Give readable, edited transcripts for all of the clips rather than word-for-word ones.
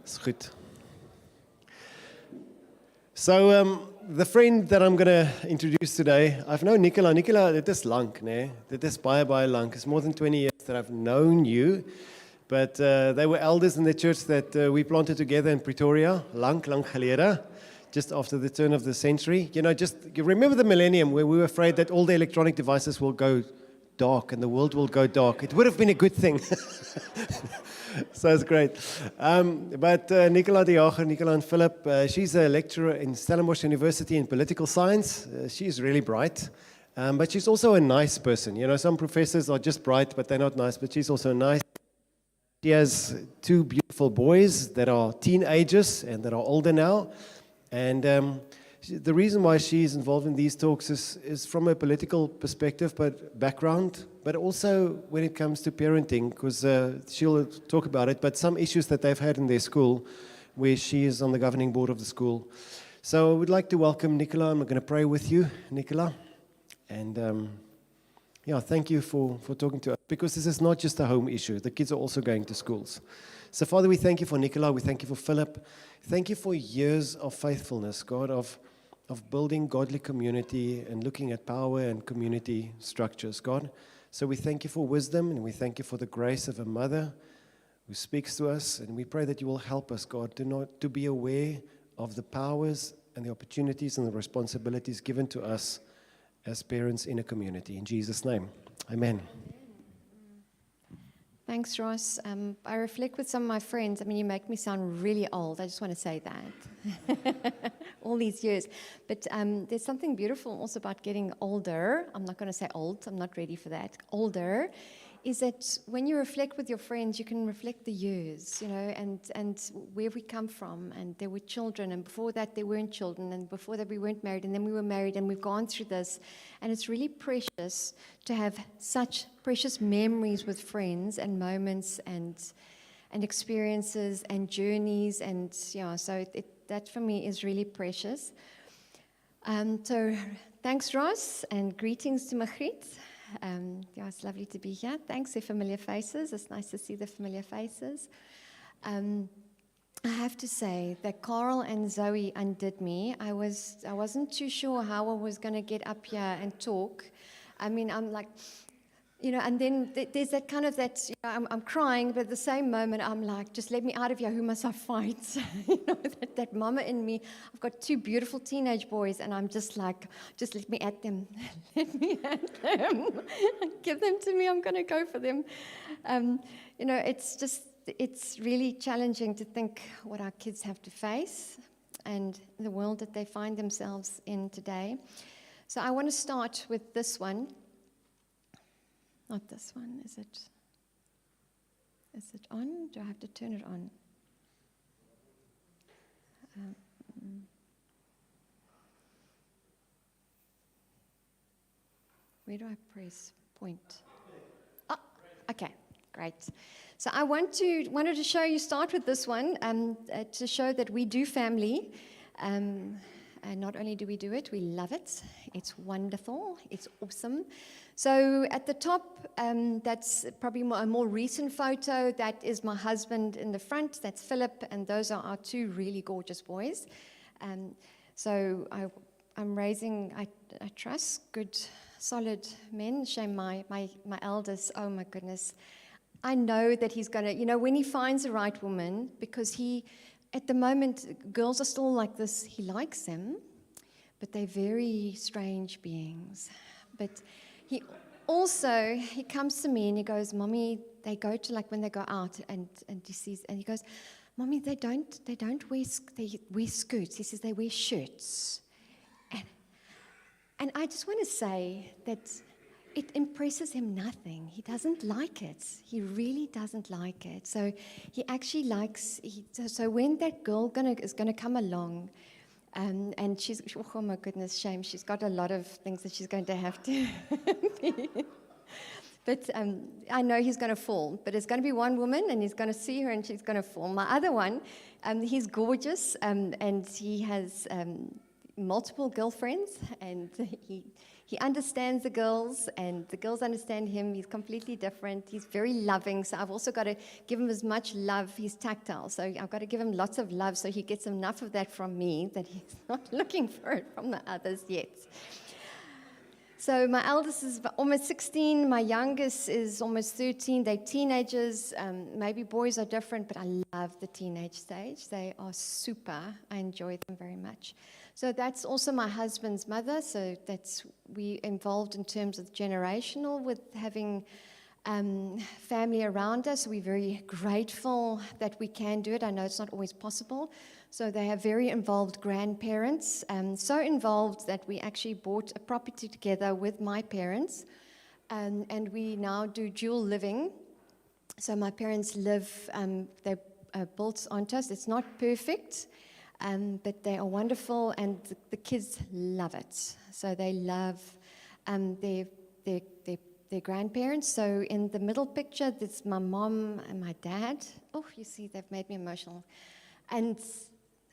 It's good. So, the friend that I'm going to introduce today, I've known Nicola. Nicola, dit is lank, né? Dit is baie lank. It's more than 20 years that I've known you. But they were elders in the church that we planted together in Pretoria, lang gelede, just after the turn of the century. You know, you remember the millennium where we were afraid that all the electronic devices will go dark and the world will go dark. It would have been a good thing. So it's great. But Nicola de Jager, Nicola and Philip, she's a lecturer in Stellenbosch University in political science. She's really bright. But she's also a nice person. You know, some professors are just bright, but they're not nice. But she's also nice. She has two beautiful boys that are teenagers and that are older now. And the reason why she's involved in these talks is from a political perspective, background, but also when it comes to parenting, because she'll talk about it, but some issues that they've had in their school, where she is on the governing board of the school. So I would like to welcome Nicola. I'm going to pray with you, Nicola. And thank you for talking to us, because this is not just a home issue. The kids are also going to schools. So, Father, we thank you for Nicola. We thank you for Philip. Thank you for years of faithfulness, God, of building godly community and looking at power and community structures, God. So we thank you for wisdom, and we thank you for the grace of a mother who speaks to us. And we pray that you will help us, God, to be aware of the powers and the opportunities and the responsibilities given to us as parents in a community. In Jesus' name, amen. Thanks, Ross. I reflect with some of my friends. I mean, you make me sound really old. I just want to say that. All these years. But there's something beautiful also about getting older. I'm not going to say old. I'm not ready for that. Older is that when you reflect with your friends, you can reflect the years, you know, and where we come from. And there were children, and before that there weren't children, and before that we weren't married, and then we were married, and we've gone through this. And it's really precious to have such precious memories with friends and moments and experiences and journeys. And so that for me is really precious. So thanks, Ross, and greetings to Magriet. It's lovely to be here. Thanks for familiar faces. It's nice to see the familiar faces. I have to say that Karel and Zoë undid me. I wasn't too sure how I was going to get up here and talk. I mean, I'm like, you know, and then there's that kind of I'm crying, but at the same moment, I'm like, just let me out of here. Who must I fight? You know, that mama in me. I've got two beautiful teenage boys, and I'm just like, just let me at them. Let me at them. Give them to me. I'm going to go for them. You know, it's really challenging to think what our kids have to face and the world that they find themselves in today. So I want to start with this one. Not this one, is it? Is it on? Do I have to turn it on? Where do I press point? Oh, okay, great. So I wanted to start with this one to show that we do family. And not only do we do it, we love it. It's wonderful. It's awesome. So at the top, that's probably a more recent photo. That is my husband in the front. That's Philip, and those are our two really gorgeous boys. So I'm raising, I trust, good, solid men. Shame my eldest. Oh my goodness. I know that he's going to, you know, when he finds the right woman, because at the moment, girls are still like this. He likes them, but they're very strange beings. But he comes to me and he goes, Mommy, they go to, like, when they go out and he sees, and he goes, Mommy, they don't wear skirts. He says they wear shirts. And I just want to say that it impresses him nothing. He doesn't like it. He really doesn't like it. So he actually likes. So when that girl is gonna come along, and she's, oh my goodness, shame. She's got a lot of things that she's going to have to. But I know he's going to fall. But it's going to be one woman, and he's going to see her, and she's going to fall. My other one, he's gorgeous, and he has multiple girlfriends, and He understands the girls, and the girls understand him. He's completely different. He's very loving, so I've also got to give him as much love. He's tactile, so I've got to give him lots of love so he gets enough of that from me that he's not looking for it from the others yet. So my eldest is almost 16. My youngest is almost 13. They're teenagers. Maybe boys are different, but I love the teenage stage. They are super. I enjoy them very much. So that's also my husband's mother. So that's we involved in terms of generational with having family around us. We're very grateful that we can do it. I know it's not always possible. So they have very involved grandparents, so involved that we actually bought a property together with my parents, and we now do dual living. So my parents live, they're built onto us. It's not perfect, but they are wonderful, and the kids love it. So they love their grandparents. So in the middle picture, that's my mom and my dad. Oh, you see, they've made me emotional.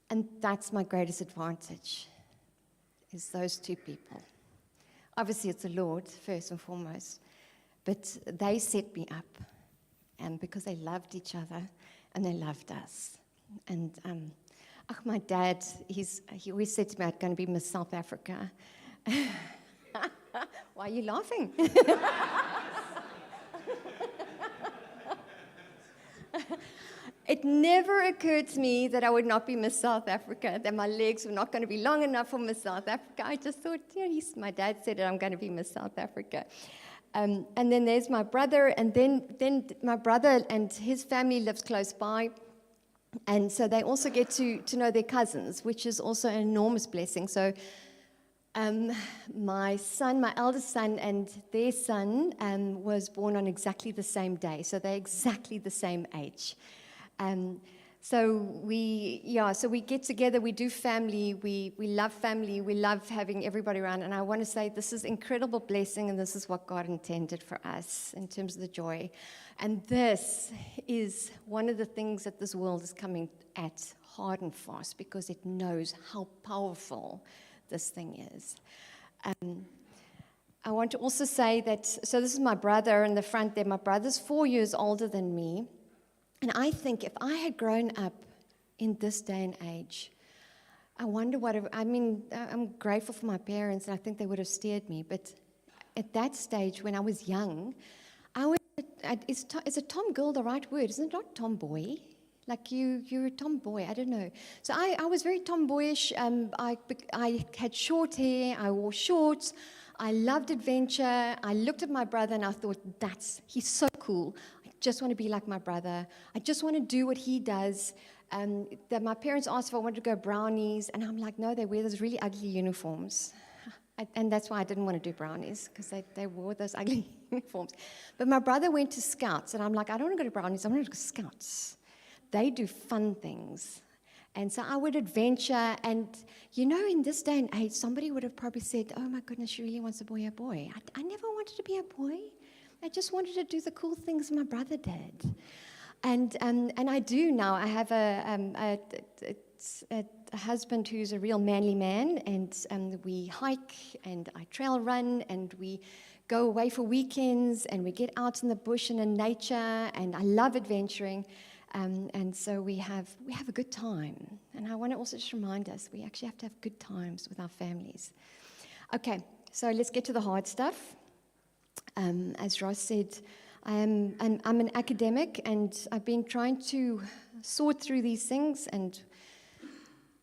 And that's my greatest advantage, is those two people. Obviously, it's the Lord, first and foremost. But they set me up because they loved each other and they loved us. And my dad, he always said to me, I'm going to be Miss South Africa. Why are you laughing? It never occurred to me that I would not be Miss South Africa, that my legs were not going to be long enough for Miss South Africa. I just thought, my dad said it, I'm going to be Miss South Africa. And then there's my brother, and then my brother and his family lives close by. And so they also get to know their cousins, which is also an enormous blessing. So my eldest son, and their son was born on exactly the same day. So they're exactly the same age. So we get together, we do family, we love family, we love having everybody around. And I want to say this is incredible blessing, and this is what God intended for us in terms of the joy. And this is one of the things that this world is coming at hard and fast, because it knows how powerful this thing is. I want to also say that, so this is my brother in the front there. My brother's 4 years older than me. And I think if I had grown up in this day and age, I wonder I'm grateful for my parents, and I think they would have steered me. But at that stage, when I was young, is a tomgirl the right word? Isn't it not tomboy? Like you're a tomboy, I don't know. So I was very tomboyish. I had short hair, I wore shorts, I loved adventure. I looked at my brother and I thought, he's so cool. I just want to be like my brother. I just want to do what he does. That my parents asked if I wanted to go brownies, and I'm like, no, they wear those really ugly uniforms. And that's why I didn't want to do brownies, because they wore those ugly uniforms. But my brother went to Scouts, and I'm like, I don't want to go to brownies, I want to go to Scouts. They do fun things. And so I would adventure, and in this day and age, somebody would have probably said, oh my goodness, she really wants to be a boy. I never wanted to be a boy. I just wanted to do the cool things my brother did. And I do now. I have a husband who's a real manly man, and we hike, and I trail run, and we go away for weekends, and we get out in the bush and in nature, and I love adventuring. And so we have a good time. And I want to also just remind us, we actually have to have good times with our families. Okay, so let's get to the hard stuff. As Ross said, I'm an academic, and I've been trying to sort through these things and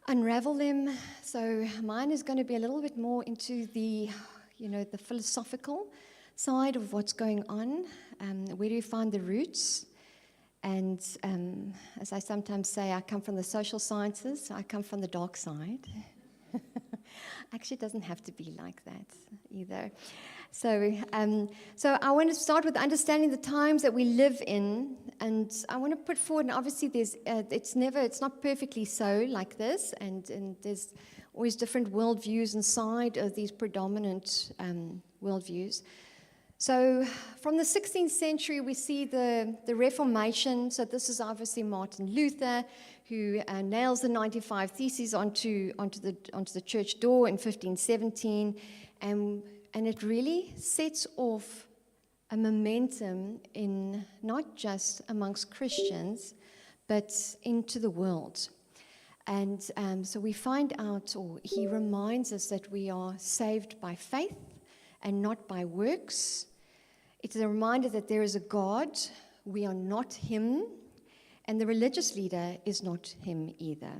unravel them. So mine is going to be a little bit more into the philosophical side of what's going on. Where do you find the roots? And as I sometimes say, I come from the social sciences, so I come from the dark side. Actually, it doesn't have to be like that either. So I want to start with understanding the times that we live in, and I want to put forward, and obviously it's not perfectly so like this, and there's always different worldviews inside of these predominant worldviews. So from the 16th century, we see the Reformation. So this is obviously Martin Luther, who nails the 95 Theses onto the church door in 1517, and And it really sets off a momentum in not just amongst Christians, but into the world. And so we find out, or he reminds us that we are saved by faith and not by works. It's a reminder that there is a God, we are not him, and the religious leader is not him either.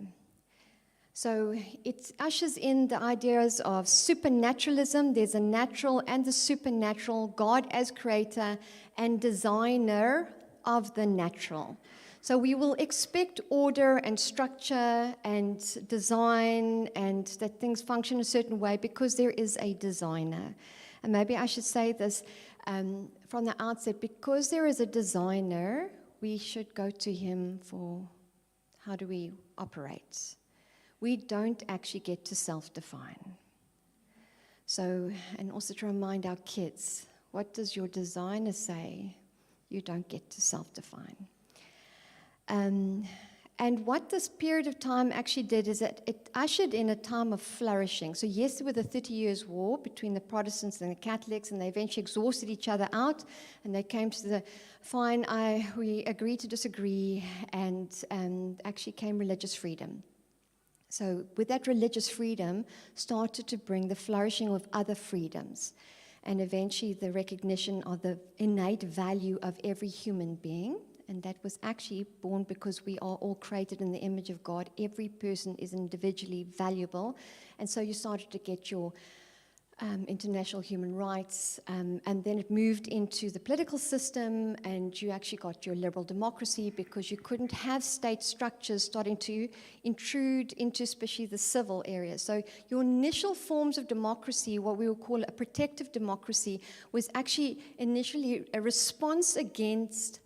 So it ushers in the ideas of supernaturalism. There's a natural and the supernatural, God as creator and designer of the natural. So we will expect order and structure and design and that things function a certain way because there is a designer. And maybe I should say this from the outset, because there is a designer, we should go to him for how do we operate. We don't actually get to self-define. So, and also to remind our kids, what does your designer say? You don't get to self-define. And what this period of time actually did is that it ushered in a time of flourishing. So yes, there was the 30 Years' War between the Protestants and the Catholics, and they eventually exhausted each other out, and they came to the, fine, we agree to disagree, and actually came religious freedom. So with that religious freedom started to bring the flourishing of other freedoms, and eventually the recognition of the innate value of every human being. And that was actually born because we are all created in the image of God. Every person is individually valuable. And so you started to get your international human rights. And then it moved into the political system, and you actually got your liberal democracy because you couldn't have state structures starting to intrude into especially the civil areas. So your initial forms of democracy, what we would call a protective democracy, was actually initially a response against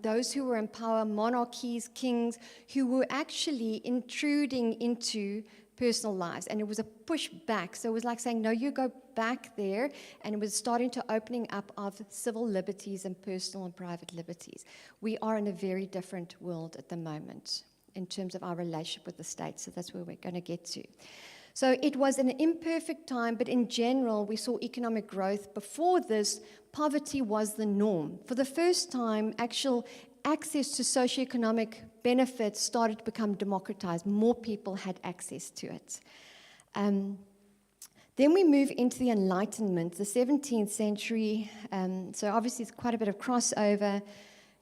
those who were in power, monarchies, kings, who were actually intruding into personal lives, and it was a push back. So it was like saying, no, you go back there, and it was starting to opening up of civil liberties and personal and private liberties. We are in a very different world at the moment in terms of our relationship with the state, so that's where we're going to get to. So it was an imperfect time, but in general, we saw economic growth. Before this, poverty was the norm. For the first time, actual access to socioeconomic benefits started to become democratized. More people had access to it. Then we move into the Enlightenment, the 17th century. So obviously, it's quite a bit of crossover.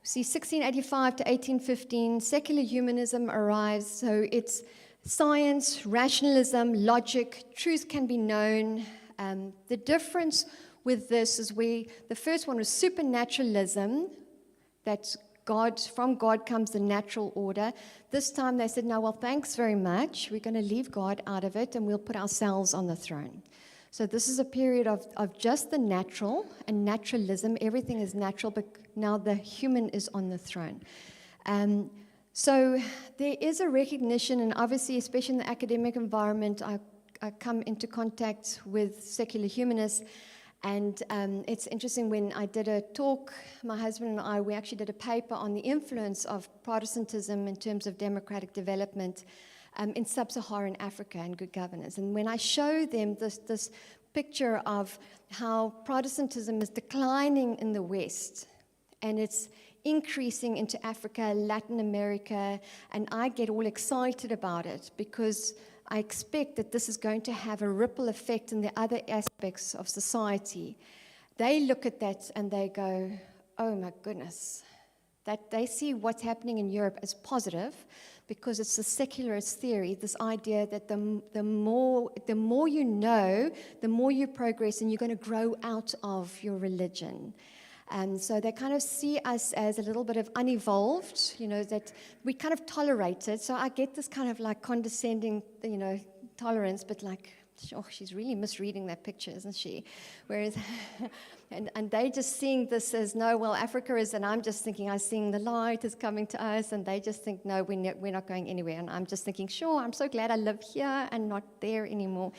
See, 1685 to 1815, secular humanism arrives. So it's science, rationalism, logic, truth can be known. The difference with this is the first one was supernaturalism, that's God, from God comes the natural order. This time they said, no, well, thanks very much. We're going to leave God out of it, and we'll put ourselves on the throne. So this is a period of just the natural and naturalism. Everything is natural, but now the human is on the throne. So there is a recognition, and obviously, especially in the academic environment, I come into contact with secular humanists. And it's interesting, when I did a talk, my husband and I, we actually did a paper on the influence of Protestantism in terms of democratic development in sub-Saharan Africa and good governance. And when I show them this picture of how Protestantism is declining in the West, and it's increasing into Africa, Latin America, and I get all excited about it because I expect that this is going to have a ripple effect in the other aspects of society. They look at that and they go, oh my goodness, that they see what's happening in Europe as positive because it's the secularist theory, this idea that the more you know, the more you progress, and you're going to grow out of your religion. And so they kind of see us as a little bit of unevolved, that we kind of tolerate it. So I get this kind of like condescending, tolerance, but like, oh, she's really misreading that picture, isn't she? Whereas, and they just seeing this as, no, well, Africa is, and I'm just thinking, I'm seeing the light is coming to us, and they just think, no, we're not going anywhere. And I'm just thinking, sure, I'm so glad I live here and not there anymore.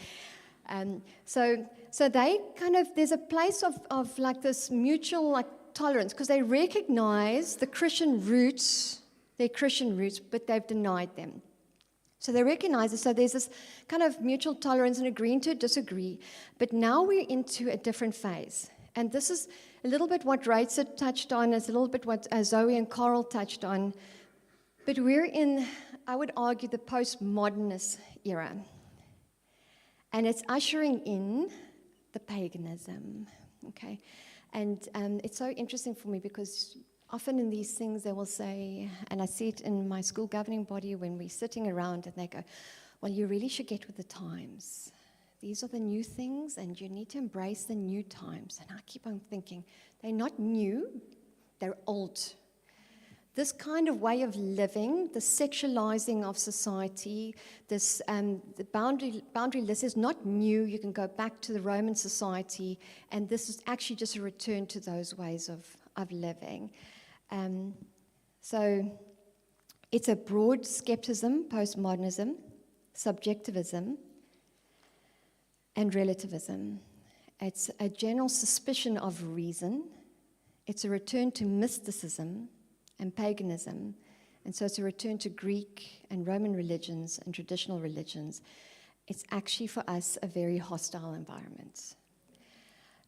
So they kind of, there's a place of like this mutual like tolerance, because they recognize the Christian roots, their Christian roots, but they've denied them. So they recognize it. So there's this kind of mutual tolerance and agreeing to disagree. But now we're into a different phase. And this is a little bit what Reitze touched on. It's a little bit what Zoe and Karel touched on. But we're in, I would argue, the postmodernist era. And it's ushering in the paganism. Okay? And it's so interesting for me because often in these things they will say, and I see it in my school governing body when we're sitting around and they go, well, you really should get with the times. These are the new things and you need to embrace the new times. And I keep on thinking, they're not new, they're old. This kind of way of living, the sexualizing of society, this the boundaryless is not new. You can go back to the Roman society, and this is actually just a return to those ways of living. So it's a broad skepticism, postmodernism, subjectivism, and relativism. It's a general suspicion of reason. It's a return to mysticism and paganism. And so it's a return to Greek and Roman religions and traditional religions. It's actually for us a very hostile environment.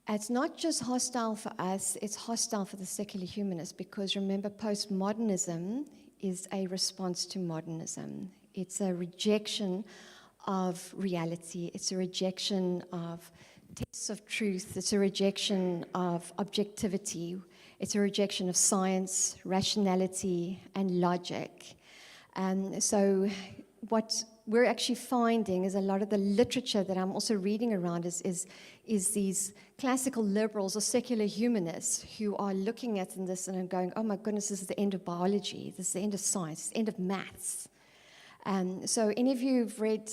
It's not just hostile for us, it's hostile for the secular humanists, because remember, postmodernism is a response to modernism. It's a rejection of reality. It's a rejection of tests of truth. It's a rejection of objectivity. It's a rejection of science, rationality, and logic. So what we're actually finding is a lot of the literature that I'm also reading around is these classical liberals or secular humanists who are looking at this and going, oh my goodness, this is the end of biology, this is the end of science, this is the end of maths. So any of you who've read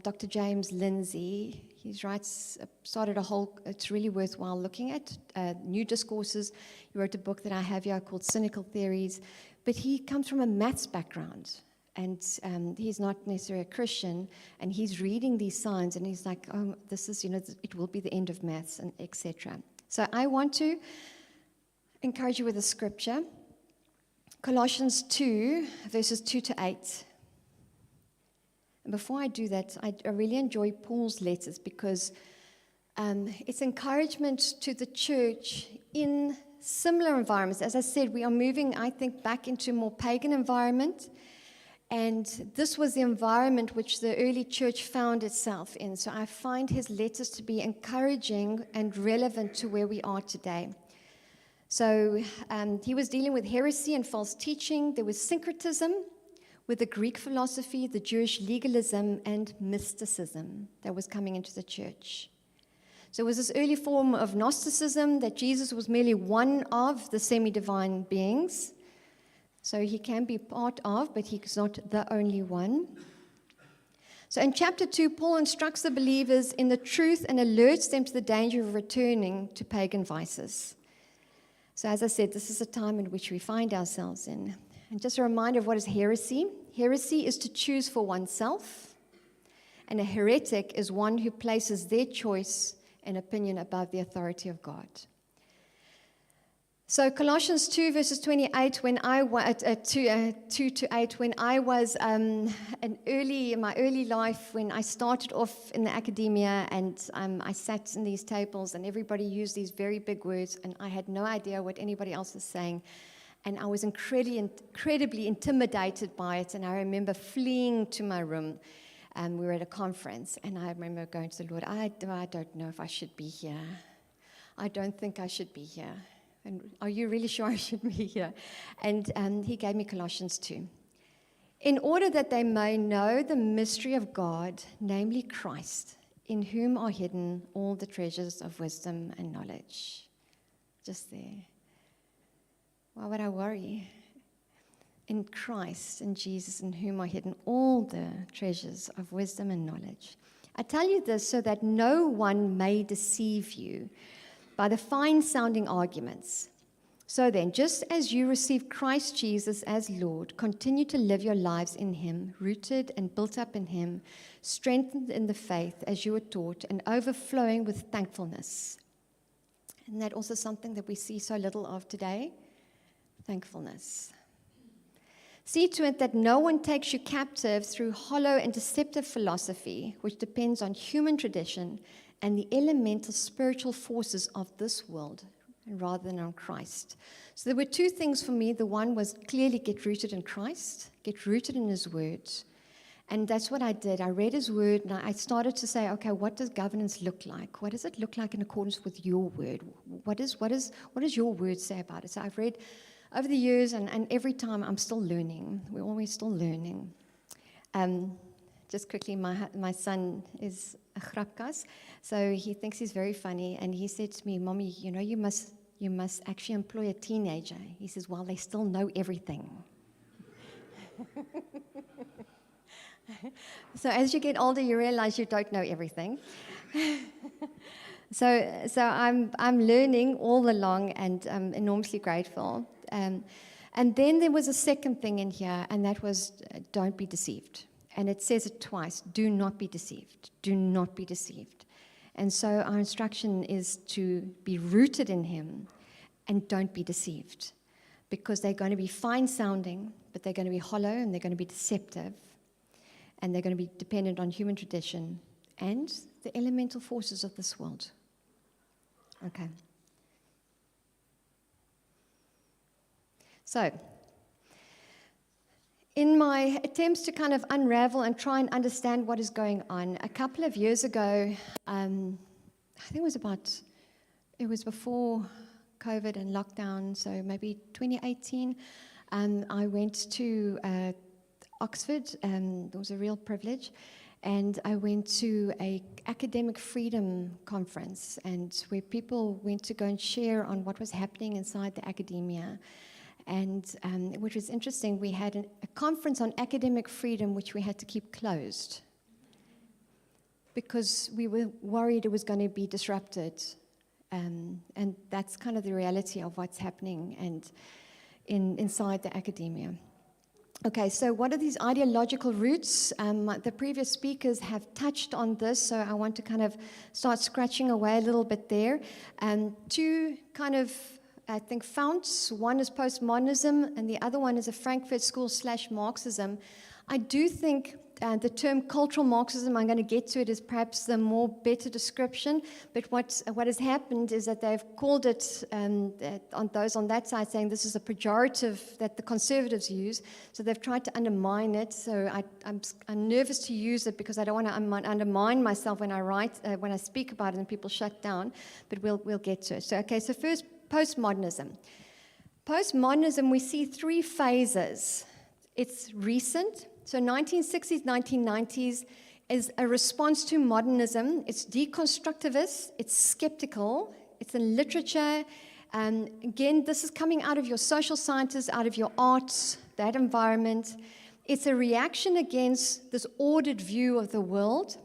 Dr. James Lindsay, he started a whole, it's really worthwhile looking at, New Discourses. He wrote a book that I have here called Cynical Theories, but he comes from a maths background, and he's not necessarily a Christian, and he's reading these signs, and he's like, oh, this is, it will be the end of maths, and etc. So I want to encourage you with a scripture, Colossians 2, verses 2 to 8. And before I do that, I really enjoy Paul's letters because it's encouragement to the church in similar environments. As I said, we are moving, I think, back into a more pagan environment. And this was the environment which the early church found itself in. So I find his letters to be encouraging and relevant to where we are today. So he was dealing with heresy and false teaching. There was syncretism with the Greek philosophy, the Jewish legalism, and mysticism that was coming into the church. So it was this early form of Gnosticism that Jesus was merely one of the semi-divine beings. So he can be part of, but he's not the only one. So in chapter 2, Paul instructs the believers in the truth and alerts them to the danger of returning to pagan vices. So as I said, this is a time in which we find ourselves in. And just a reminder of what is heresy. Heresy is to choose for oneself, and a heretic is one who places their choice and opinion above the authority of God. So Colossians 2, verses 28, when I was 2 to 8, when I was in my early life, when I started off in the academia, and I sat in these tables, and everybody used these very big words, and I had no idea what anybody else was saying. And I was incredibly intimidated by it. And I remember fleeing to my room. We were at a conference. And I remember going to the Lord, I don't know if I should be here. I don't think I should be here. And are you really sure I should be here? And he gave me Colossians 2. In order that they may know the mystery of God, namely Christ, in whom are hidden all the treasures of wisdom and knowledge. Just there. Why would I worry? In Christ, in Jesus, in whom are hidden all the treasures of wisdom and knowledge. I tell you this so that no one may deceive you by the fine-sounding arguments. So then, just as you received Christ Jesus as Lord, continue to live your lives in him, rooted and built up in him, strengthened in the faith as you were taught, and overflowing with thankfulness. Isn't that also something that we see so little of today? Thankfulness. See to it that no one takes you captive through hollow and deceptive philosophy, which depends on human tradition and the elemental spiritual forces of this world, rather than on Christ. So there were two things for me. The one was clearly get rooted in Christ, get rooted in His Word. And that's what I did. I read His Word, and I started to say, okay, what does governance look like? What does it look like in accordance with your Word? What does your Word say about it? So I've read over the years, and every time I'm still learning. We're always still learning. Just quickly, my son is a grapkas, so he thinks he's very funny, and he said to me, Mommy, you know, you must actually employ a teenager. He says, well, they still know everything. So as you get older, you realize you don't know everything. So I'm learning all along, and I'm enormously grateful. And then there was a second thing in here, and that was don't be deceived. And it says it twice, do not be deceived. Do not be deceived. And so our instruction is to be rooted in Him and don't be deceived, because they're going to be fine sounding, but they're going to be hollow and they're going to be deceptive, and they're going to be dependent on human tradition and the elemental forces of this world. Okay. So, in my attempts to kind of unravel and try and understand what is going on, a couple of years ago, I think it was before COVID and lockdown, so maybe 2018, I went to Oxford, and it was a real privilege, and I went to an academic freedom conference, and where people went to go and share on what was happening inside the academia. And which was interesting, we had a conference on academic freedom which we had to keep closed because we were worried it was going to be disrupted. And that's kind of the reality of what's happening and inside the academia. Okay, so what are these ideological roots? The previous speakers have touched on this, so I want to kind of start scratching away a little bit there. Two kind of, I think, founts. One is postmodernism, and the other one is a Frankfurt School / Marxism. I do think the term cultural Marxism, I'm going to get to it, is perhaps the more better description. But what has happened is that they've called it, on those on that side, saying this is a pejorative that the conservatives use. So they've tried to undermine it. So I'm nervous to use it because I don't want to undermine myself when I write, when I speak about it, and people shut down. But we'll get to it. So okay. So first, postmodernism. Postmodernism, we see three phases. It's recent. So 1960s, 1990s is a response to modernism. It's deconstructivist, it's skeptical, it's in literature. Again, this is coming out of your social sciences, out of your arts, that environment. It's a reaction against this ordered view of the world.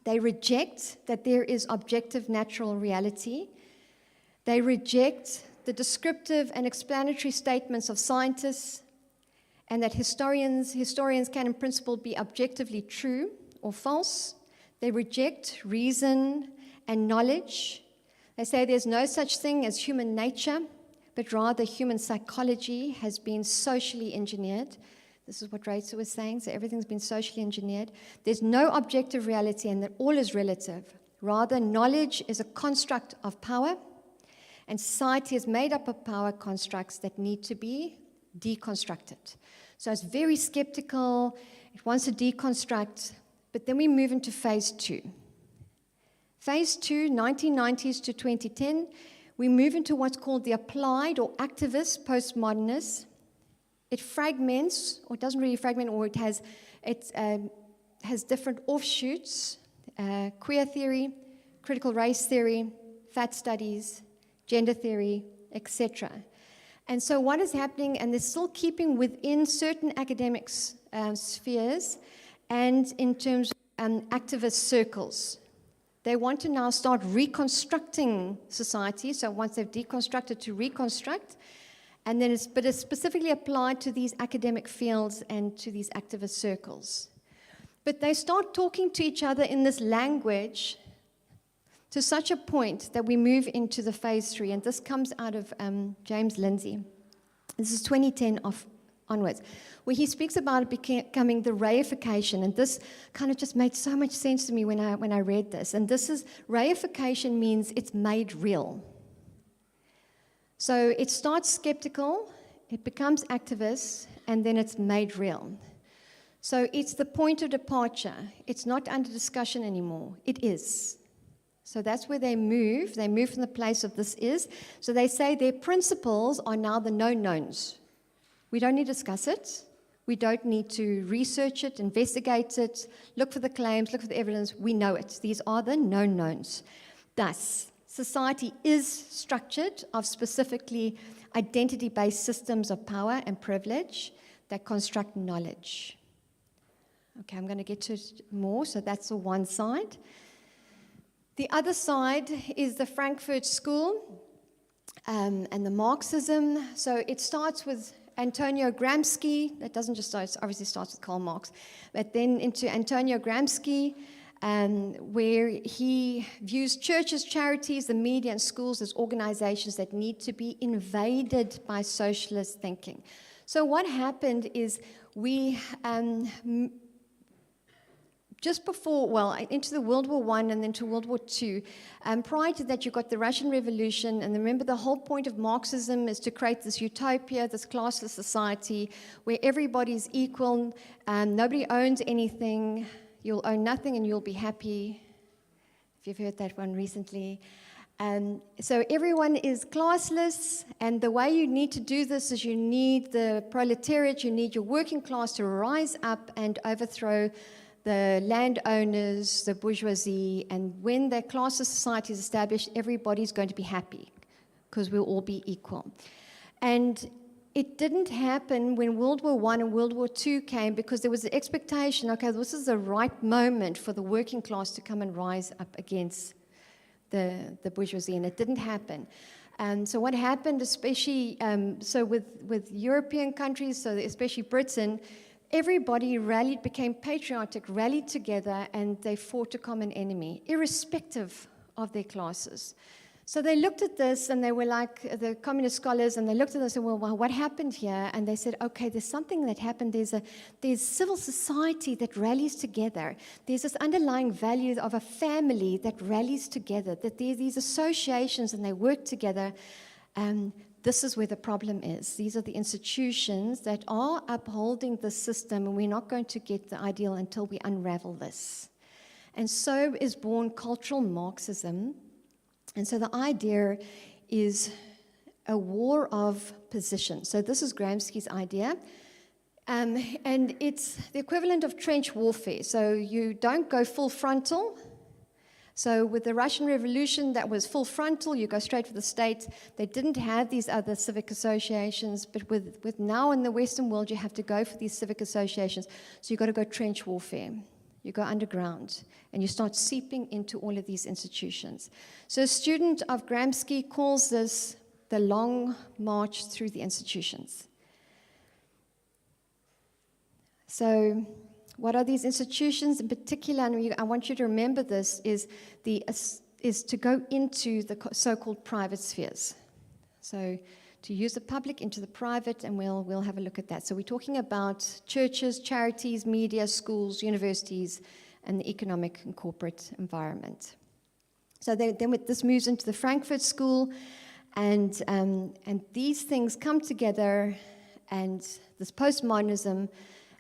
They reject that there is objective natural reality. They reject the descriptive and explanatory statements of scientists, and that historians can in principle be objectively true or false. They reject reason and knowledge. They say there's no such thing as human nature, but rather human psychology has been socially engineered. This is what Reitze was saying, so everything's been socially engineered. There's no objective reality, and that all is relative. Rather, knowledge is a construct of power, and society is made up of power constructs that need to be deconstructed. So it's very skeptical, it wants to deconstruct, but then we move into phase two. Phase two, 1990s to 2010, we move into what's called the applied or activist postmodernist. It fragments, or doesn't really fragment, or it has different offshoots, queer theory, critical race theory, fat studies, gender theory, etc. And so what is happening, and they're still keeping within certain academic spheres and in terms of activist circles. They want to now start reconstructing society, so once they've deconstructed, to reconstruct, and then but it's specifically applied to these academic fields and to these activist circles. But they start talking to each other in this language to such a point that we move into the phase three, and this comes out of James Lindsay. This is 2010 of onwards, where he speaks about it becoming the reification, and this kind of just made so much sense to me when I read this. And this is, reification means it's made real. So it starts skeptical, it becomes activist, and then it's made real. So it's the point of departure. It's not under discussion anymore. It is. So that's where they move. They move from the place of this is. So they say their principles are now the known knowns. We don't need to discuss it. We don't need to research it, investigate it, look for the claims, look for the evidence. We know it. These are the known knowns. Thus, society is structured of specifically identity-based systems of power and privilege that construct knowledge. Okay, I'm going to get to it more. So that's the one side. The other side is the Frankfurt School and the Marxism. So it starts with Antonio Gramsci. That doesn't just start, it obviously starts with Karl Marx, but then into Antonio Gramsci, where he views churches, charities, the media, and schools as organizations that need to be invaded by socialist thinking. So what happened is we just before, well, into the World War I and then to World War II, prior to that, you got the Russian Revolution, and remember the whole point of Marxism is to create this utopia, this classless society where everybody's equal, nobody owns anything, you'll own nothing and you'll be happy, if you've heard that one recently. So everyone is classless, and the way you need to do this is you need the proletariat, you need your working class to rise up and overthrow the landowners, the bourgeoisie, and when the class of society is established, everybody's going to be happy because we'll all be equal. And it didn't happen when World War I and World War II came because there was the expectation, okay, this is the right moment for the working class to come and rise up against the bourgeoisie, and it didn't happen. So what happened, especially with European countries, so especially Britain, everybody rallied, became patriotic, rallied together, and they fought a common enemy, irrespective of their classes. So they looked at this, and they were like the communist scholars, and they looked at this and said, well, what happened here? And they said, okay, there's something that happened. There's civil society that rallies together. There's this underlying value of a family that rallies together, that there's these associations, and they work together. This is where the problem is. These are the institutions that are upholding the system, and we're not going to get the ideal until we unravel this. And so is born cultural Marxism. And so the idea is a war of position. So this is Gramsci's idea. And it's the equivalent of trench warfare. So you don't go full frontal. So with the Russian Revolution, that was full frontal. You go straight for the state. They didn't have these other civic associations. But with now in the Western world, you have to go for these civic associations. So you've got to go trench warfare. You go underground, and you start seeping into all of these institutions. So a student of Gramsci calls this the long march through the institutions. So what are these institutions in particular? And I want you to remember this, is to go into the so-called private spheres. So to use the public into the private, and we'll have a look at that. So we're talking about churches, charities, media, schools, universities, and the economic and corporate environment. So then this moves into the Frankfurt School, and these things come together, and this postmodernism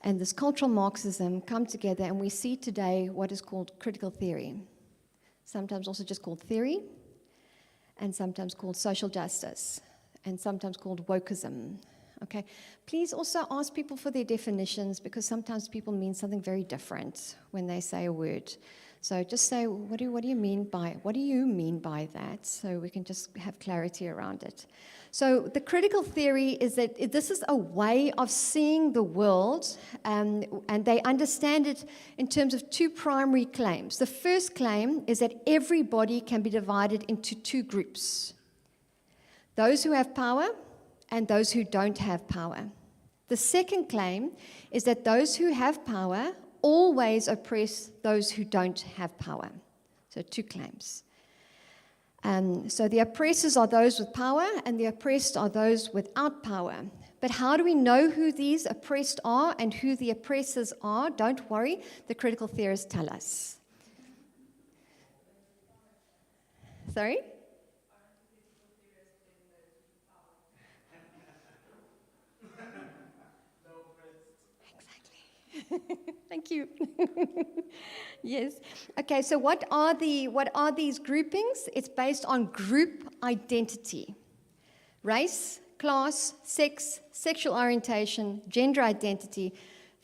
and this cultural Marxism come together, and we see today what is called critical theory, sometimes also just called theory, and sometimes called social justice, and sometimes called wokeism. Okay, please also ask people for their definitions, because sometimes people mean something very different when they say a word. So just say, what do you mean by that? So we can just have clarity around it. So the critical theory is that this is a way of seeing the world, and they understand it in terms of two primary claims. The first claim is that everybody can be divided into two groups: those who have power and those who don't have power. The second claim is that those who have power always oppress those who don't have power. So two claims. So the oppressors are those with power, and the oppressed are those without power. But how do we know who these oppressed are and who the oppressors are? Don't worry, the critical theorists tell us. Sorry? Exactly. Thank you. Yes. Okay, so what are these groupings? It's based on group identity. Race, class, sex, sexual orientation, gender identity,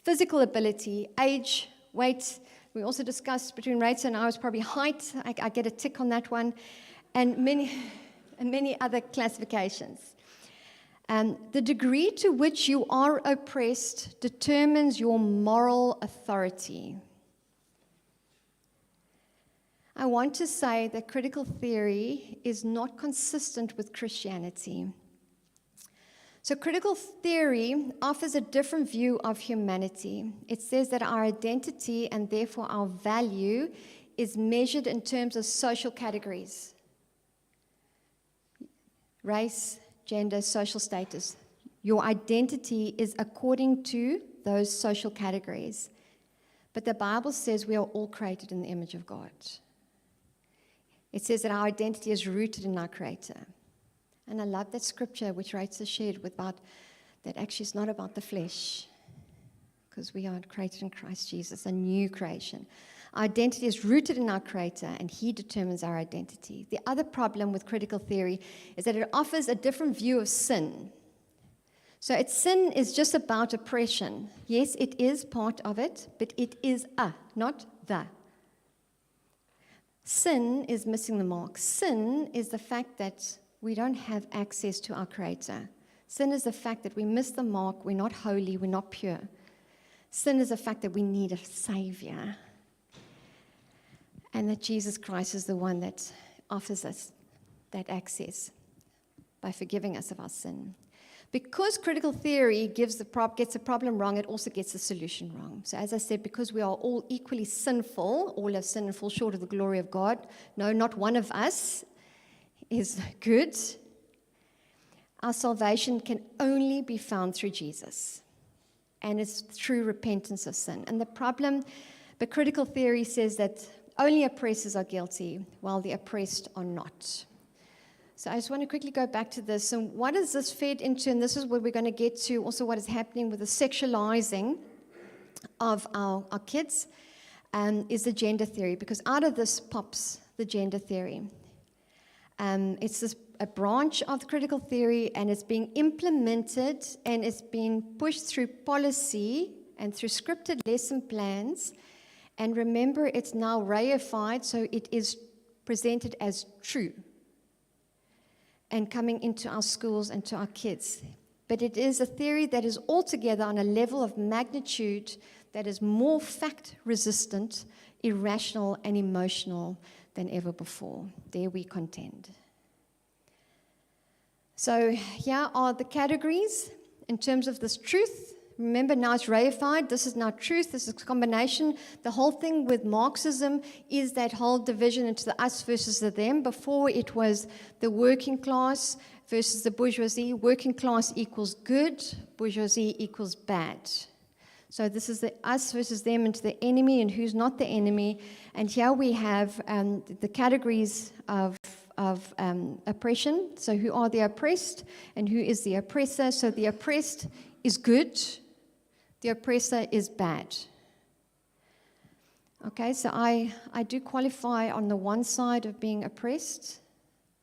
physical ability, age, weight. We also discussed between Reitze and I was probably height. I get a tick on that one, and many other classifications. The degree to which you are oppressed determines your moral authority. I want to say that critical theory is not consistent with Christianity. So critical theory offers a different view of humanity. It says that our identity and therefore our value is measured in terms of social categories. Race, gender, social status. Your identity is according to those social categories. But the Bible says we are all created in the image of God. It says that our identity is rooted in our Creator. And I love that scripture which Reitze shared about that actually it's not about the flesh, because we are created in Christ Jesus, a new creation. Our identity is rooted in our Creator, and He determines our identity. The other problem with critical theory is that it offers a different view of sin. So sin is just about oppression. Yes, it is part of it, but it is not the. Sin is missing the mark. Sin is the fact that we don't have access to our Creator. Sin is the fact that we miss the mark, we're not holy, we're not pure. Sin is the fact that we need a Savior. And that Jesus Christ is the one that offers us that access by forgiving us of our sin. Because critical theory gets the problem wrong, it also gets the solution wrong. So as I said, because we are all equally sinful, all have sinned and fall short of the glory of God. No, not one of us is good. Our salvation can only be found through Jesus. And it's through repentance of sin. And the problem, but critical theory says that only oppressors are guilty, while the oppressed are not. So I just want to quickly go back to this. And what is this fed into? And this is where we're going to get to also what is happening with the sexualizing of our kids, is the gender theory. Because out of this pops the gender theory. It's a branch of the critical theory, and it's being implemented, and it's being pushed through policy and through scripted lesson plans. And remember, it's now reified, so it is presented as true and coming into our schools and to our kids. But it is a theory that is altogether on a level of magnitude that is more fact-resistant, irrational, and emotional than ever before. There we contend. So here are the categories in terms of this truth. Remember, now it's reified. This is now truth. This is a combination. The whole thing with Marxism is that whole division into the us versus the them. Before, it was the working class versus the bourgeoisie. Working class equals good. Bourgeoisie equals bad. So this is the us versus them into the enemy and who's not the enemy. And here we have the categories of oppression. So who are the oppressed and who is the oppressor? So the oppressed is good. The oppressor is bad. Okay, so I do qualify on the one side of being oppressed.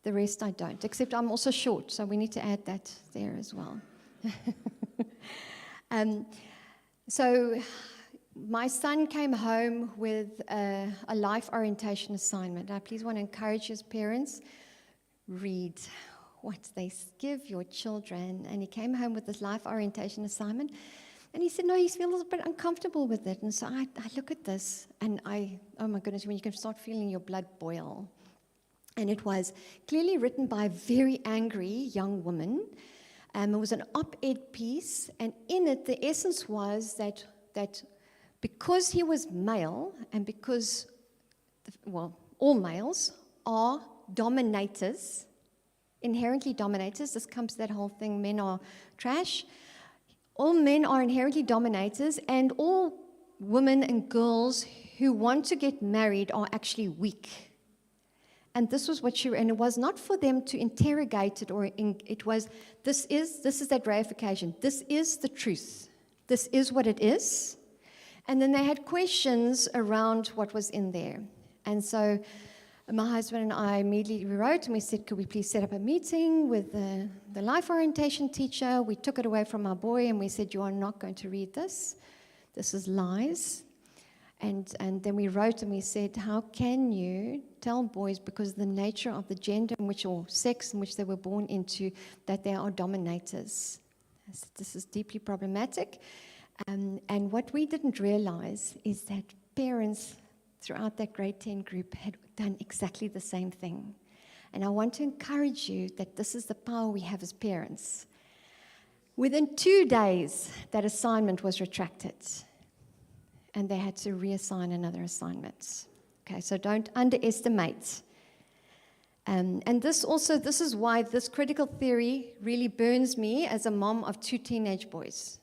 The rest I don't, except I'm also short, so we need to add that there as well. So my son came home with a life orientation assignment. I please want to encourage his parents, read what they give your children. And he came home with this life orientation assignment. And he said, no, he feels a little bit uncomfortable with it. And so I look at this, and oh my goodness, when you can start feeling your blood boil. And it was clearly written by a very angry young woman. It was an op-ed piece, and in it, the essence was that because he was male, and because, all males are dominators, inherently dominators. This comes to that whole thing, men are trash. all men are inherently dominators, and all women and girls who want to get married are actually weak. And this was what and it was not for them to interrogate it, it was, this is that reification. This is the truth. This is what it is. And then they had questions around what was in there. And so my husband and I immediately wrote and we said, could we please set up a meeting with the life orientation teacher? We took it away from our boy and we said, you are not going to read this. This is lies. And then we wrote and we said, how can you tell boys, because of the nature of the gender in which, or sex in which they were born into, that they are dominators? I said, this is deeply problematic. And what we didn't realize is that parents throughout that grade 10 group had done exactly the same thing. And I want to encourage you that this is the power we have as parents. Within 2 days, that assignment was retracted. And they had to reassign another assignment. Okay, so don't underestimate. And this is why this critical theory really burns me as a mom of 2 teenage boys.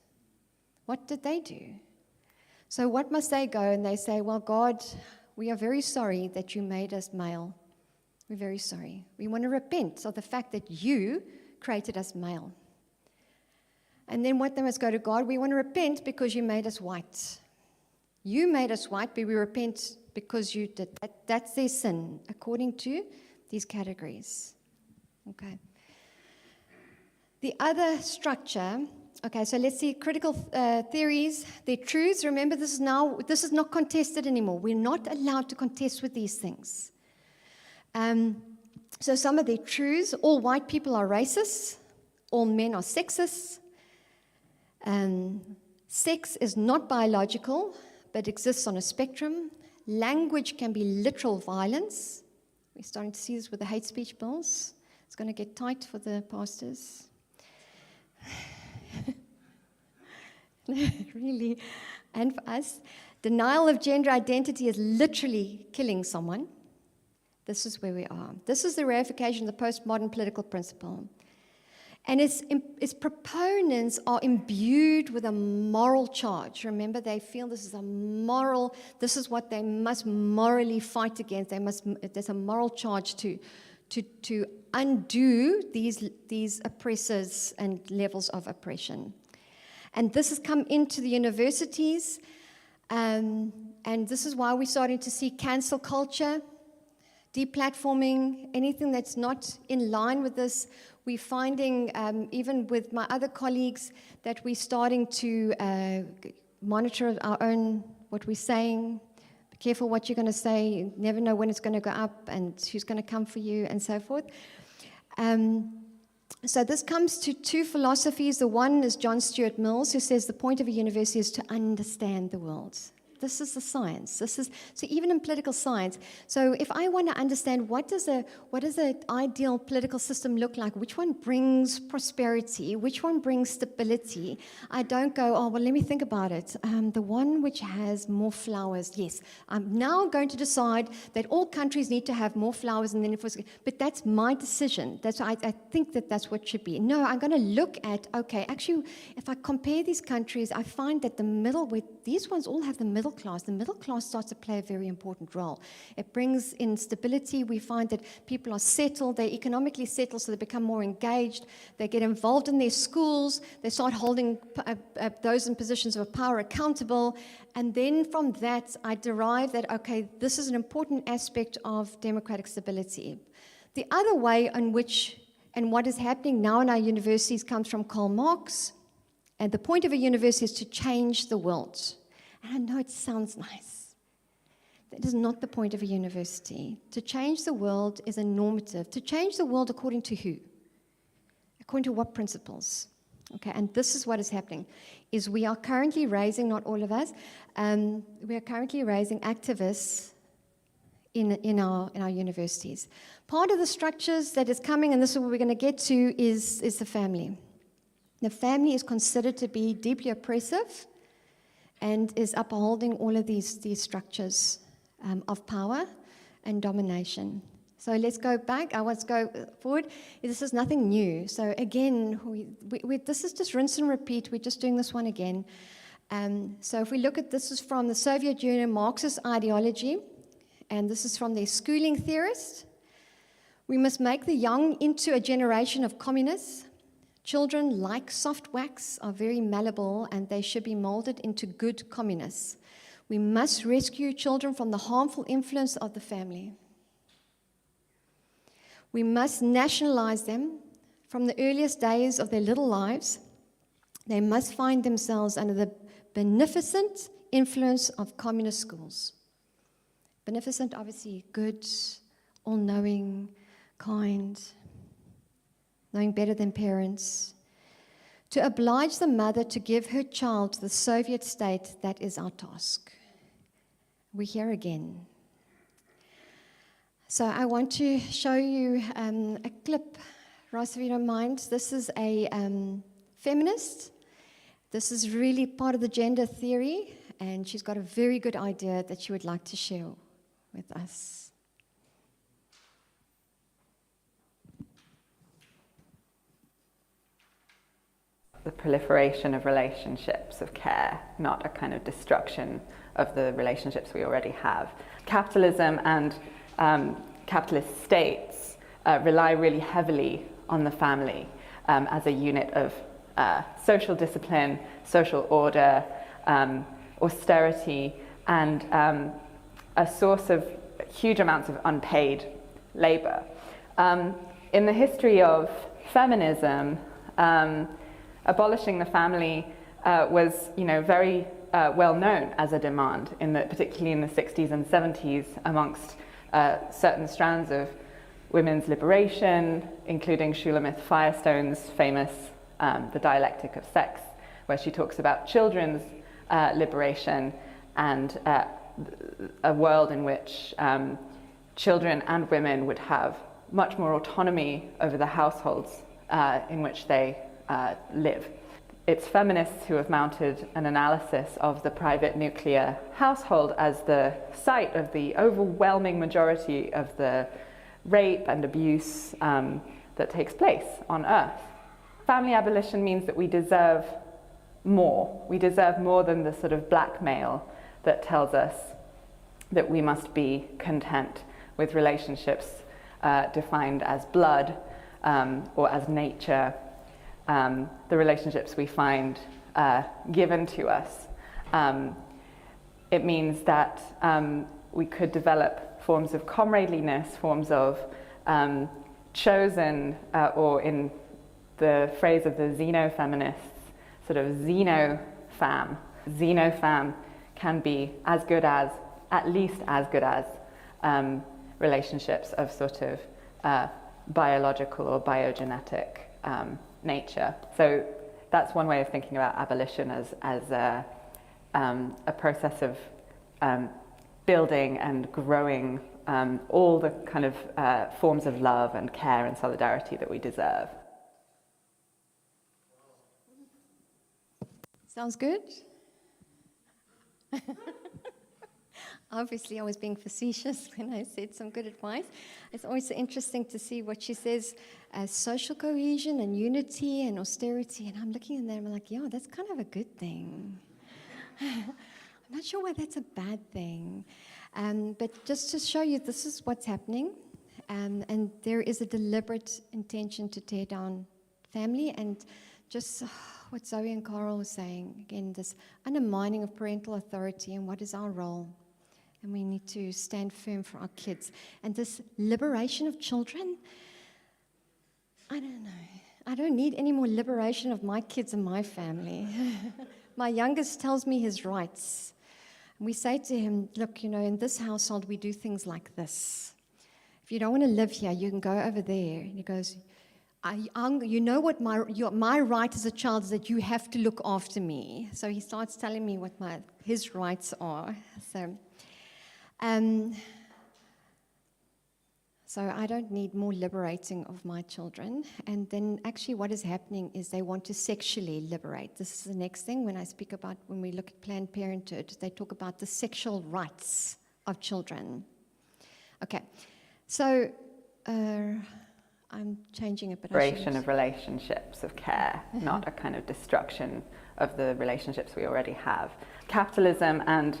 What did they do? So what must they go? And they say, well, God, we are very sorry that you made us male. We're very sorry. We want to repent of the fact that you created us male. And then what they must go to God, we want to repent because you made us white. You made us white, but we repent because you did that. That's their sin, according to these categories. Okay. The other structure. Okay, so let's see critical theories, their truths. Remember, this is not contested anymore. We're not allowed to contest with these things. So some of their truths: all white people are racist, all men are sexist. Sex is not biological, but exists on a spectrum. Language can be literal violence. We're starting to see this with the hate speech bills. It's going to get tight for the pastors. Really. And for us, denial of gender identity is literally killing someone. This is where we are. This is the reification of the postmodern political principle. And its proponents are imbued with a moral charge. Remember, they feel this is what they must morally fight against. There's a moral charge to undo these oppressors and levels of oppression. And this has come into the universities, and this is why we're starting to see cancel culture, deplatforming, anything that's not in line with this. We're finding, even with my other colleagues, that we're starting to monitor our own, what we're saying. Be careful what you're going to say. You never know when it's going to go up and who's going to come for you and so forth. So this comes to 2 philosophies. The one is John Stuart Mill's, who says the point of a university is to understand the world. This is the science. So even in political science. So if I want to understand what does an ideal political system look like, which one brings prosperity, which one brings stability, I don't go, oh, well, let me think about it. The one which has more flowers, yes. I'm now going to decide that all countries need to have more flowers, and then but that's my decision. I think that's what should be. No, I'm going to look at, okay, actually, if I compare these countries, I find that these ones all have the middle class. The middle class starts to play a very important role. It brings in stability. We find that people are settled, they're economically settled, so they become more engaged. They get involved in their schools. They start holding those in positions of power accountable. And then from that, I derive that, okay, this is an important aspect of democratic stability. The other way in which, and what is happening now in our universities, comes from Karl Marx. And the point of a university is to change the world. And I know it sounds nice. That is not the point of a university. To change the world is a normative. To change the world according to who? According to what principles? Okay, and this is what is happening, is we are currently raising, not all of us, we are currently raising activists in our universities. Part of the structures that is coming, and this is what we're going to get to, is the family. The family is considered to be deeply oppressive and is upholding all of these structures of power and domination. So let's go back. I want to go forward. This is nothing new. So again, this is just rinse and repeat. We're just doing this one again. So if we look at this is from the Soviet Union Marxist ideology, and this is from their schooling theorist. We must make the young into a generation of communists. Children, like soft wax, are very malleable, and they should be molded into good communists. We must rescue children from the harmful influence of the family. We must nationalize them from the earliest days of their little lives. They must find themselves under the beneficent influence of communist schools. Beneficent, obviously, good, all-knowing, kind, knowing better than parents. To oblige the mother to give her child to the Soviet state, that is our task. We're here again. So I want to show you a clip, Ross, if you don't mind. This is a feminist. This is really part of the gender theory, and she's got a very good idea that she would like to share with us. The proliferation of relationships of care, not a kind of destruction of the relationships we already have. Capitalism and capitalist states rely really heavily on the family as a unit of social discipline, social order, austerity, and a source of huge amounts of unpaid labor. In the history of feminism, abolishing the family was, very well known as a demand, particularly in the 60s and 70s, amongst certain strands of women's liberation, including Shulamith Firestone's famous The Dialectic of Sex, where she talks about children's liberation and a world in which children and women would have much more autonomy over the households in which they live. It's feminists who have mounted an analysis of the private nuclear household as the site of the overwhelming majority of the rape and abuse that takes place on Earth. Family abolition means that we deserve more. We deserve more than the sort of blackmail that tells us that we must be content with relationships defined as blood or as nature. The relationships we find given to us. It means that we could develop forms of comradeliness, forms of chosen, or in the phrase of the xenofeminists, sort of xenofam. Xenofam can be as good as, at least as good as, relationships of sort of biological or biogenetic nature. So that's one way of thinking about abolition as a process of building and growing all the kind of forms of love and care and solidarity that we deserve. Sounds good? Obviously, I was being facetious when I said some good advice. It's always interesting to see what she says as social cohesion and unity and austerity. And I'm looking at them and I'm like, yeah, that's kind of a good thing. I'm not sure why that's a bad thing. But just to show you, this is what's happening. And there is a deliberate intention to tear down family. And just what Zoe and Karel were saying, again, this undermining of parental authority and what is our role. And we need to stand firm for our kids. And this liberation of children, I don't know. I don't need any more liberation of my kids and my family. My youngest tells me his rights. We say to him, look, in this household, we do things like this. If you don't want to live here, you can go over there. And he goes, you know what my right as a child is, that you have to look after me. So he starts telling me what his rights are. So I don't need more liberating of my children. And then actually what is happening is they want to sexually liberate. This is the next thing when we look at Planned Parenthood, they talk about the sexual rights of children. Okay, so I'm changing it, but Creation of relationships of care, not a kind of destruction of the relationships we already have. Capitalism and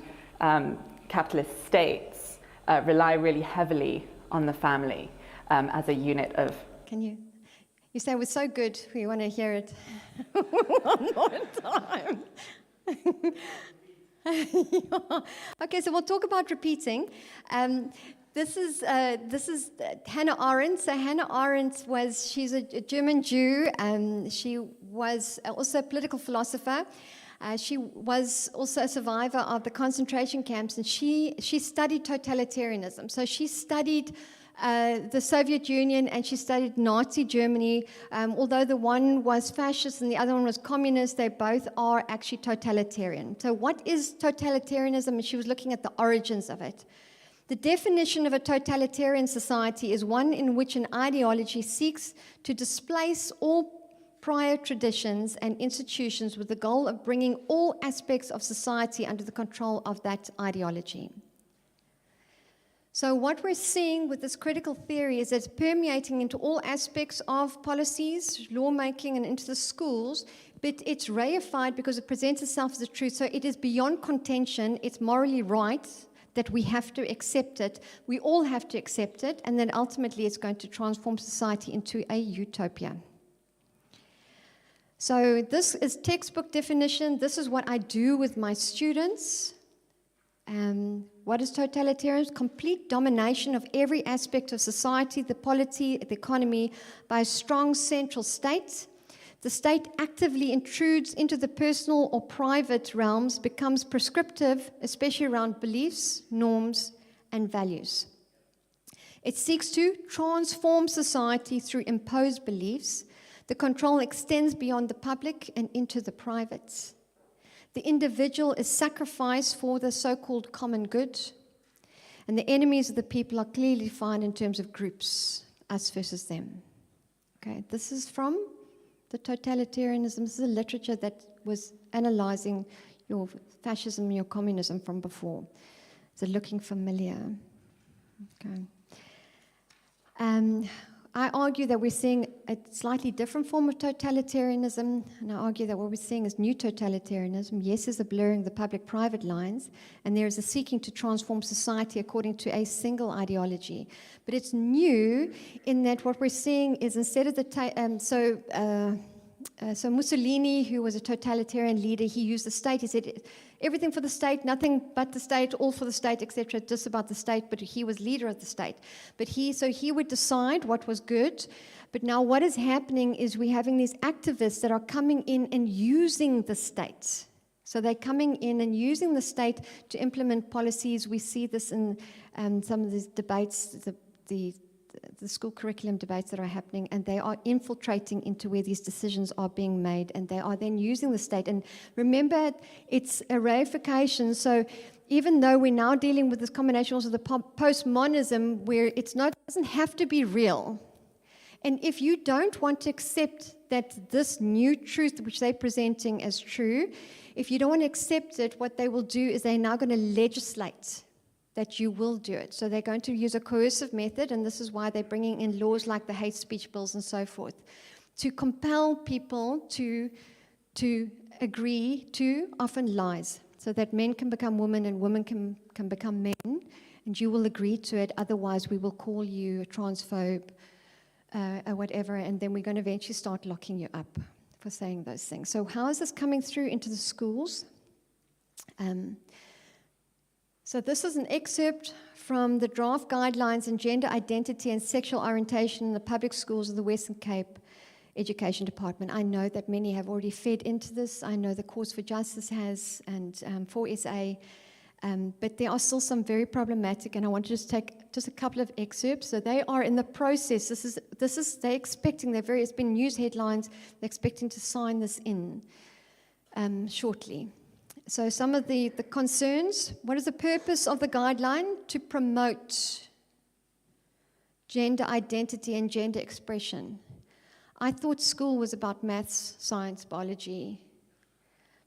capitalist states rely really heavily on the family as a unit of... Can you say it was so good, we want to hear it one more time. Okay, so we'll talk about repeating. This is Hannah Arendt. So Hannah Arendt she's a German Jew, and she was also a political philosopher. She was also a survivor of the concentration camps, and she studied totalitarianism. So she studied the Soviet Union, and she studied Nazi Germany. Although the one was fascist and the other one was communist, they both are actually totalitarian. So what is totalitarianism? And she was looking at the origins of it. The definition of a totalitarian society is one in which an ideology seeks to displace all prior traditions and institutions with the goal of bringing all aspects of society under the control of that ideology. So what we're seeing with this critical theory is that it's permeating into all aspects of policies, lawmaking, and into the schools, but it's reified because it presents itself as the truth. So it is beyond contention, it's morally right, that we have to accept it. We all have to accept it, and then ultimately it's going to transform society into a utopia. So this is textbook definition. This is what I do with my students. What is totalitarianism? Complete domination of every aspect of society, the polity, the economy, by a strong central state. The state actively intrudes into the personal or private realms, becomes prescriptive, especially around beliefs, norms, and values. It seeks to transform society through imposed beliefs. The control extends beyond the public and into the private. The individual is sacrificed for the so-called common good, and the enemies of the people are clearly defined in terms of groups, us versus them. Okay, this is from the totalitarianism. This is a literature that was analyzing your fascism and your communism from before. Is it looking familiar? Okay. I argue that we're seeing a slightly different form of totalitarianism, and I argue that what we're seeing is new totalitarianism. Yes, there's a blurring of the public-private lines, and there is a seeking to transform society according to a single ideology. But it's new in that what we're seeing is instead of the... So Mussolini, who was a totalitarian leader, he used the state. He said, everything for the state, nothing but the state, all for the state, etc., just about the state, but he was leader of the state. But he would decide what was good. But now what is happening is we're having these activists that are coming in and using the state. So they're coming in and using the state to implement policies. We see this in some of these debates, the school curriculum debates that are happening, and they are infiltrating into where these decisions are being made, and they are then using the state. And remember, it's a reification. So even though we're now dealing with this combination also of the postmodernism, where it doesn't have to be real. And if you don't want to accept that this new truth, which they're presenting as true, if you don't want to accept it, what they will do is they're now going to legislate that you will do it. So they're going to use a coercive method, and this is why they're bringing in laws like the hate speech bills and so forth, to compel people to agree to often lies, so that men can become women and women can become men, and you will agree to it, otherwise we will call you a transphobe, or whatever, and then we're going to eventually start locking you up for saying those things. So how is this coming through into the schools? So this is an excerpt from the draft guidelines in gender identity and sexual orientation in the public schools of the Western Cape Education Department. I know that many have already fed into this. I know the Cause for Justice has, and 4SA, but there are still some very problematic, and I want to just take just a couple of excerpts. So they are in the process. They're expecting, it's been news headlines, they're expecting to sign this in shortly. So some of the concerns: what is the purpose of the guideline? To promote gender identity and gender expression. I thought school was about maths, science, biology,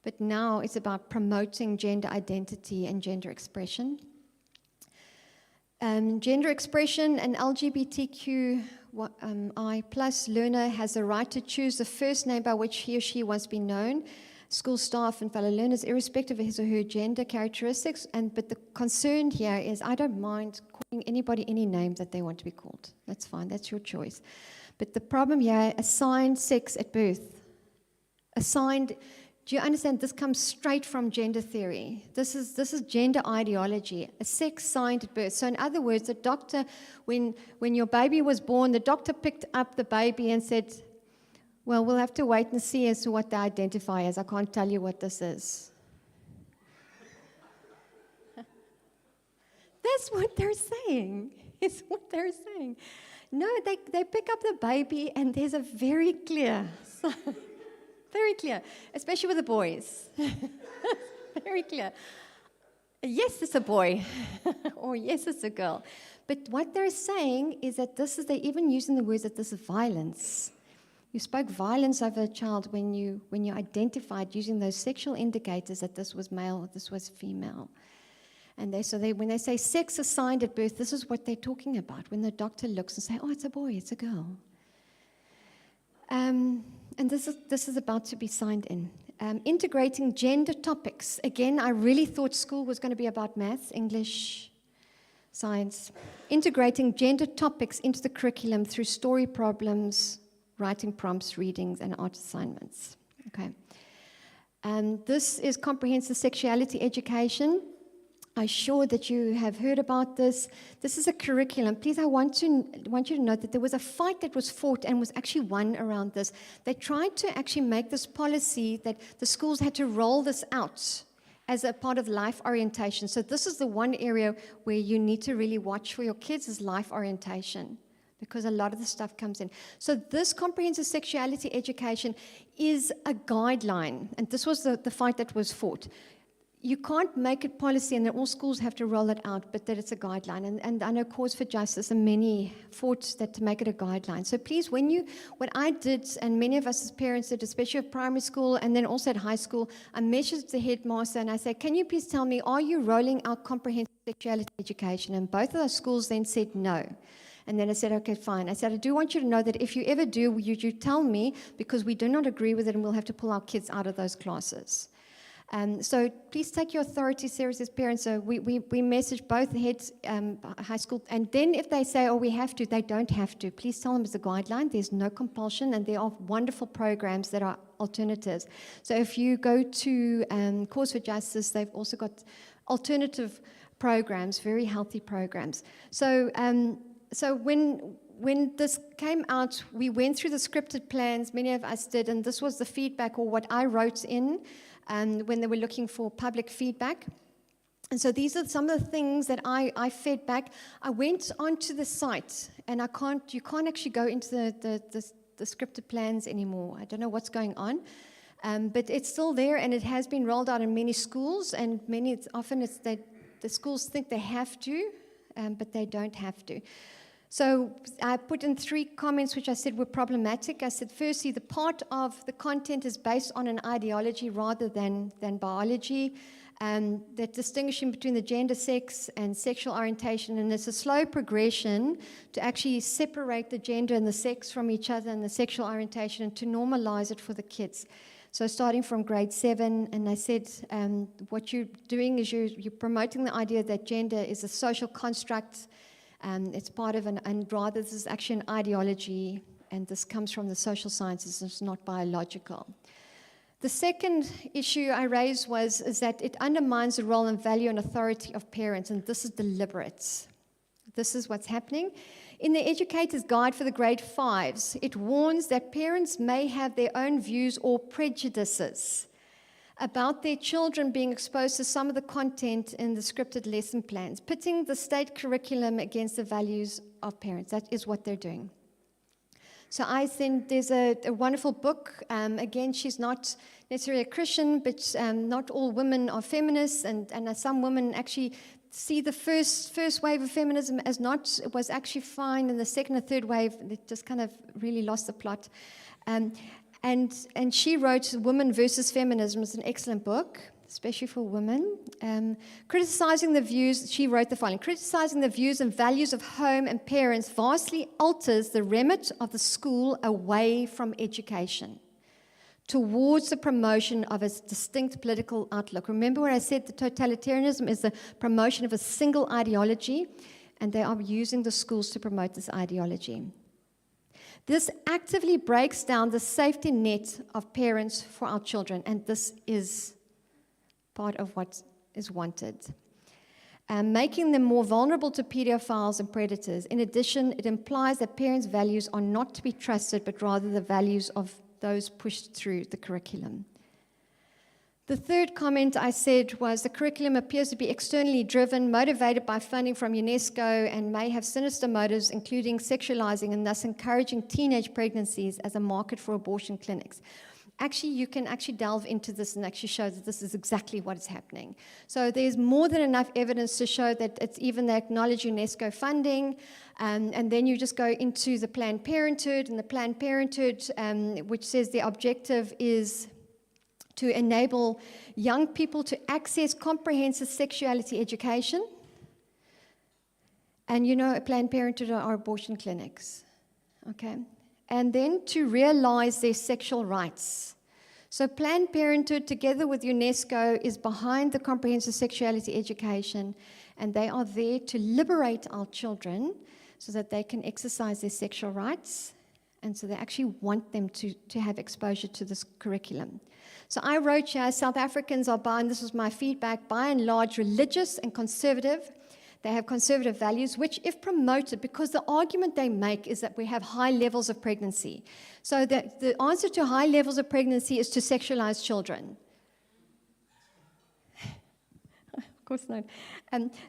but now it's about promoting gender identity and gender expression. Gender expression, an LGBTQI plus learner has the right to choose the first name by which he or she wants to be known. School staff and fellow learners, irrespective of his or her gender characteristics. But the concern here is I don't mind calling anybody any name that they want to be called. That's fine. That's your choice. But the problem here, assigned sex at birth. Assigned. Do you understand? This comes straight from gender theory. This is gender ideology. A sex assigned at birth. So in other words, the doctor, when your baby was born, the doctor picked up the baby and said, well, we'll have to wait and see as to what they identify as. I can't tell you what this is. That's what they're saying. It's what they're saying. No, they pick up the baby and there's a very clear, very clear, especially with the boys. Very clear. Yes, it's a boy, or yes, it's a girl. But what they're saying is that they're even using the words that this is violence. You spoke violence over a child when you identified using those sexual indicators that this was male or this was female. And when they say sex assigned at birth, this is what they're talking about. When the doctor looks and says, oh, it's a boy, it's a girl. And this is about to be signed in. Integrating gender topics. Again, I really thought school was going to be about maths, English, science. Integrating gender topics into the curriculum through story problems, writing prompts, readings, and art assignments. Okay. This is comprehensive sexuality education. I'm sure that you have heard about this. This is a curriculum. Please, I want you to note that there was a fight that was fought and was actually won around this. They tried to actually make this policy that the schools had to roll this out as a part of life orientation. So this is the one area where you need to really watch for your kids is life orientation, because a lot of the stuff comes in. So this comprehensive sexuality education is a guideline, and this was the fight that was fought. You can't make it policy and then all schools have to roll it out, but that it's a guideline. And I know Cause for Justice and many fought that to make it a guideline. So please, what I did, and many of us as parents did, especially at primary school and then also at high school, I messaged the headmaster and I said, can you please tell me, are you rolling out comprehensive sexuality education? And both of those schools then said no. And then I said, okay, fine. I said, I do want you to know that if you ever do, you tell me, because we do not agree with it and we'll have to pull our kids out of those classes. So please take your authority seriously as parents. So we message both heads, high school, and then if they say, oh, we have to, they don't have to. Please tell them it's a guideline. There's no compulsion, and there are wonderful programs that are alternatives. So if you go to Cause for Justice, they've also got alternative programs, very healthy programs. So when this came out, we went through the scripted plans, many of us did, and this was the feedback or what I wrote in when they were looking for public feedback. And so these are some of the things that I fed back. I went onto the site, and you can't actually go into the scripted plans anymore. I don't know what's going on. But it's still there, and it has been rolled out in many schools, and often it's that the schools think they have to, but they don't have to. So I put in 3 comments which I said were problematic. I said, firstly, the part of the content is based on an ideology rather than biology, that distinguishing between the gender, sex, and sexual orientation, and it's a slow progression to actually separate the gender and the sex from each other and the sexual orientation and to normalize it for the kids. So starting from grade 7, and I said, what you're doing is you're promoting the idea that gender is a social construct. It's part of and rather this is actually an ideology, and this comes from the social sciences, it's not biological. The second issue I raised is that it undermines the role and value and authority of parents, and this is deliberate. This is what's happening. In the Educator's Guide for the Grade 5s, it warns that parents may have their own views or prejudices about their children being exposed to some of the content in the scripted lesson plans, pitting the state curriculum against the values of parents. That is what they're doing. So I think there's a wonderful book. Again, she's not necessarily a Christian, but not all women are feminists, and some women actually see the first wave of feminism as was actually fine, and the second and third wave, it just kind of really lost the plot. And she wrote Women versus Feminism. It's an excellent book. especially for women. Criticizing the views, she wrote the following: criticizing the views and values of home and parents vastly alters the remit of the school away from education towards the promotion of a distinct political outlook. Remember what I said, the totalitarianism is the promotion of a single ideology, and they are using the schools to promote this ideology. This actively breaks down the safety net of parents for our children, and this is part of what is wanted. Making them more vulnerable to pedophiles and predators. In addition, it implies that parents' values are not to be trusted, but rather the values of those pushed through the curriculum. The third comment I said was the curriculum appears to be externally driven, motivated by funding from UNESCO, and may have sinister motives, including sexualizing and thus encouraging teenage pregnancies as a market for abortion clinics. Actually, you can actually delve into this and actually show that this is exactly what is happening. So there's more than enough evidence to show that it's even they acknowledge UNESCO funding, and then you just go into the Planned Parenthood, and the Planned Parenthood, which says the objective is to enable young people to access comprehensive sexuality education. And you know, Planned Parenthood are abortion clinics, okay? And then to realize their sexual rights. So Planned Parenthood, together with UNESCO, is behind the comprehensive sexuality education, and they are there to liberate our children so that they can exercise their sexual rights, and so they actually want them to have exposure to this curriculum. So I wrote here, South Africans are and this was my feedback, by and large religious and conservative. They have conservative values, which, if promoted, because the argument they make is that we have high levels of pregnancy. So the answer to high levels of pregnancy is to sexualize children. Of course not.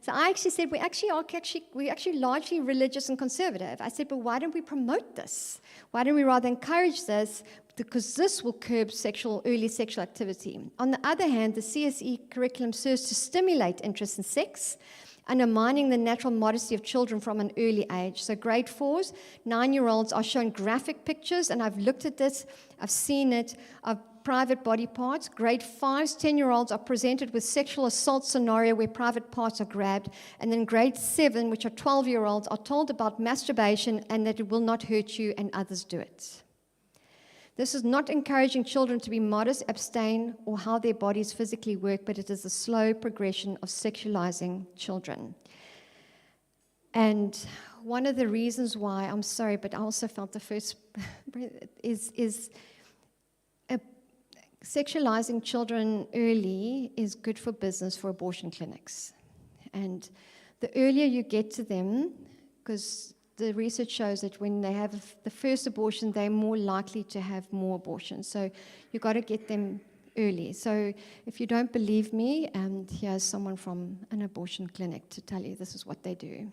So I actually said, we're actually largely religious and conservative. I said, but why don't we promote this? Why don't we rather encourage this? Because this will curb early sexual activity. On the other hand, the CSE curriculum serves to stimulate interest in sex, undermining the natural modesty of children from an early age. So grade 4s, 9-year-olds are shown graphic pictures, and I've looked at this, I've seen it, of private body parts. Grade 5s, 10-year-olds are presented with sexual assault scenario where private parts are grabbed. And then grade 7, which are 12-year-olds, are told about masturbation and that it will not hurt you and others do it. This is not encouraging children to be modest, abstain, or how their bodies physically work, but it is a slow progression of sexualizing children. And one of the reasons why, I'm sorry, but I also felt the first is sexualizing children early is good for business for abortion clinics. And the earlier you get to them, because the research shows that when they have the first abortion, they're more likely to have more abortions. So you've got to get them early. So if you don't believe me, here's someone from an abortion clinic to tell you this is what they do.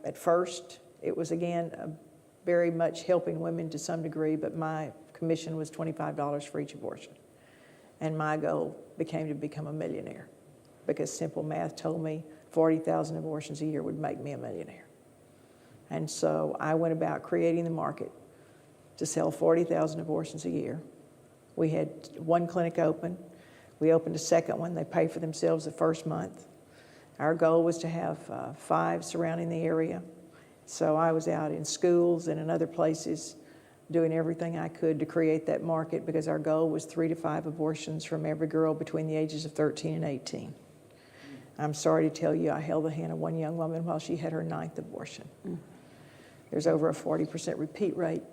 At first, it was, again, very much helping women to some degree, but my commission was $25 for each abortion. And my goal became to become a millionaire, because simple math told me 40,000 abortions a year would make me a millionaire. And so I went about creating the market to sell 40,000 abortions a year. We had one clinic open. We opened a second one. They pay for themselves the first month. Our goal was to have 5 surrounding the area. So I was out in schools and in other places doing everything I could to create that market, because our goal was 3 to 5 abortions from every girl between the ages of 13 and 18. I'm sorry to tell you, I held the hand of one young woman while she had her 9th abortion. There's over a 40% repeat rate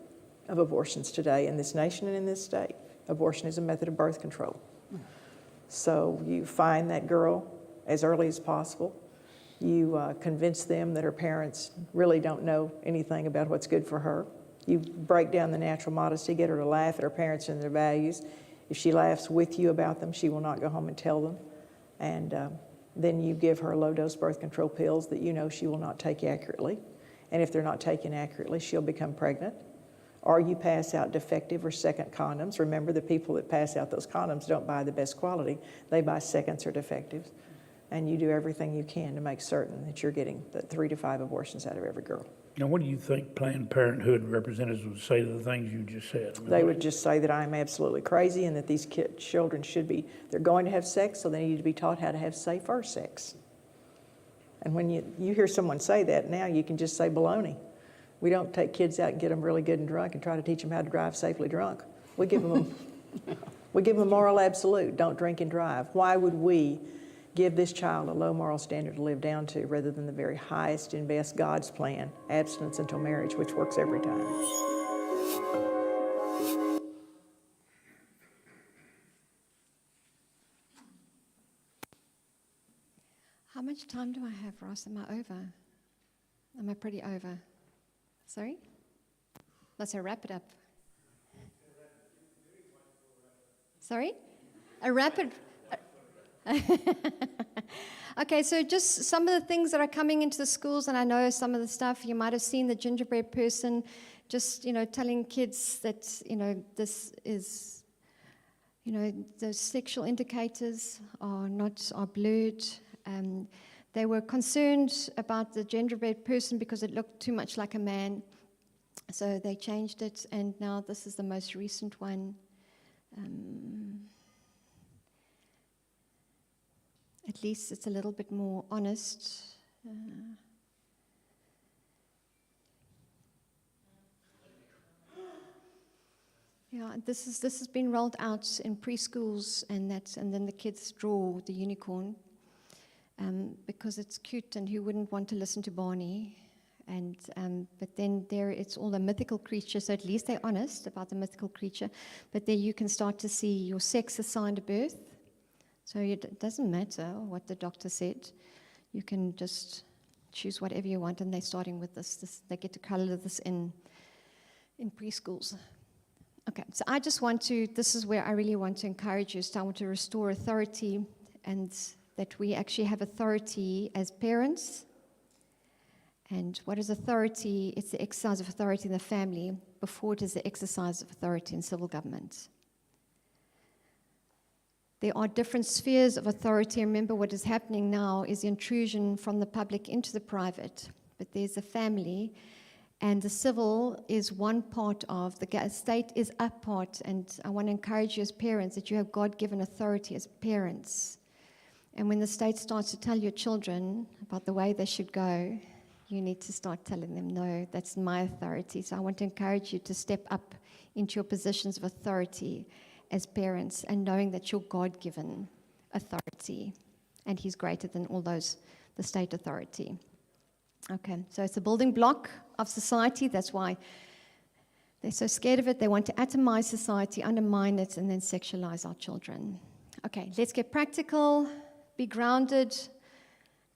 of abortions today in this nation and in this state. Abortion is a method of birth control. So you find that girl as early as possible. You convince them that her parents really don't know anything about what's good for her. You break down the natural modesty, get her to laugh at her parents and their values. If she laughs with you about them, she will not go home and tell them. And then you give her low-dose birth control pills that you know she will not take accurately. And if they're not taken accurately, she'll become pregnant. or you pass out defective or second condoms. Remember, the people that pass out those condoms don't buy the best quality. They buy seconds or defectives. And you do everything you can to make certain that you're getting the 3 to 5 abortions out of every girl. Now, what do you think Planned Parenthood representatives would say to the things you just said? I mean, They would just say that I'm absolutely crazy and that these children should be, they're going to have sex, so they need to be taught how to have safer sex. And when you hear someone say that now, you can just say baloney. We don't take kids out and get them really good and drunk and try to teach them how to drive safely drunk. We give them a moral absolute, don't drink and drive. Why would we give this child a low moral standard to live down to rather than the very highest and best God's plan, abstinence until marriage, which works every time? How much time do I have, Ross? Am I over? Am I pretty over? Sorry? Let's wrap it up. Sorry? A rapid... Okay, so just some of the things that are coming into the schools, and I know some of the stuff, you might have seen the gingerbread person just, telling kids that, this is, the sexual indicators are blurred. They were concerned about the gingerbread person because it looked too much like a man. So they changed it, and now this is the most recent one. At least it's a little bit more honest. Yeah, this has been rolled out in preschools, and then the kids draw the unicorn because it's cute, and who wouldn't want to listen to Barney? But then there it's all a mythical creature, so at least they're honest about the mythical creature. But there you can start to see your sex assigned at birth. So it doesn't matter what the doctor said. You can just choose whatever you want, and they're starting with this. They get to color this in preschools. Okay, so this is where I really want to encourage you. So I want to restore authority, and that we actually have authority as parents. And what is authority? It's the exercise of authority in the family before it is the exercise of authority in civil government. There are different spheres of authority. Remember, what is happening now is the intrusion from the public into the private. But there's a family, and the civil is one part of, the state is a part. And I want to encourage you as parents that you have God-given authority as parents. And when the state starts to tell your children about the way they should go, you need to start telling them, no, that's my authority. So I want to encourage you to step up into your positions of authority as parents, and knowing that you're God-given authority, and He's greater than all those, the state authority. Okay, so it's a building block of society. That's why they're so scared of it. They want to atomize society, undermine it, and then sexualize our children. Okay, let's get practical, be grounded.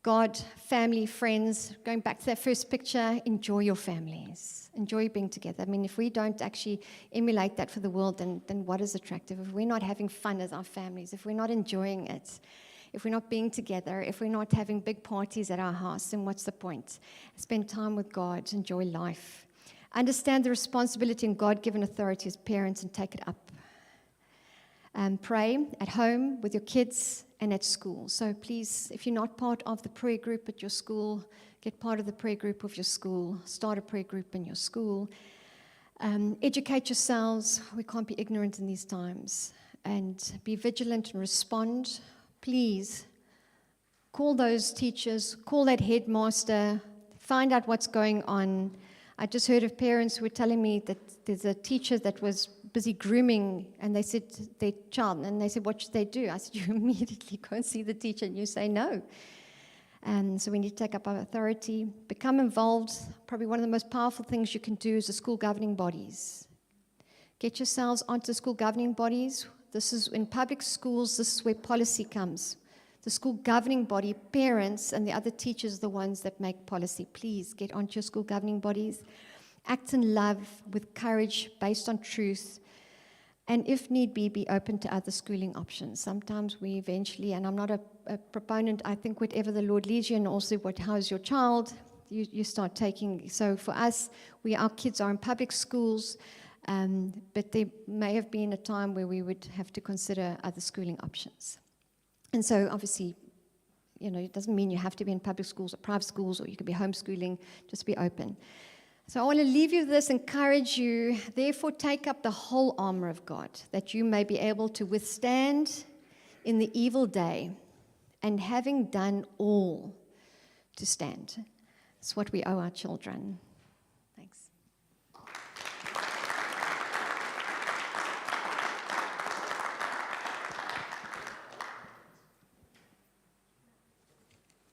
God, family, friends, going back to that first picture, enjoy your families. Enjoy being together. I mean, if we don't actually emulate that for the world, then what is attractive? If we're not having fun as our families, if we're not enjoying it, if we're not being together, if we're not having big parties at our house, then what's the point? Spend time with God, enjoy life. Understand the responsibility and God-given authority as parents and take it up. Pray at home with your kids and at school. So please, if you're not part of the prayer group at your school, get part of the prayer group of your school. Start a prayer group in your school. Educate yourselves. We can't be ignorant in these times. And be vigilant and respond. Please, call those teachers, call that headmaster, find out what's going on. I just heard of parents who were telling me that there's a teacher that was busy grooming, and they said their child, and they said, what should they do? I said, you immediately go and see the teacher, and you say no. And so we need to take up our authority, become involved. Probably one of the most powerful things you can do is the school governing bodies. Get yourselves onto school governing bodies. This is in public schools, this is where policy comes. The school governing body, parents, and the other teachers are the ones that make policy. Please get onto your school governing bodies. Act in love with courage based on truth. And if need be open to other schooling options. Sometimes we eventually, and I'm not a proponent, I think whatever the Lord leads you, and also how is your child, you start taking. So for us, our kids are in public schools, but there may have been a time where we would have to consider other schooling options. And so obviously, it doesn't mean you have to be in public schools or private schools, or you could be homeschooling, just be open. So I want to leave you with this, encourage you, therefore take up the whole armor of God, that you may be able to withstand in the evil day, and having done all, to stand. It's what we owe our children.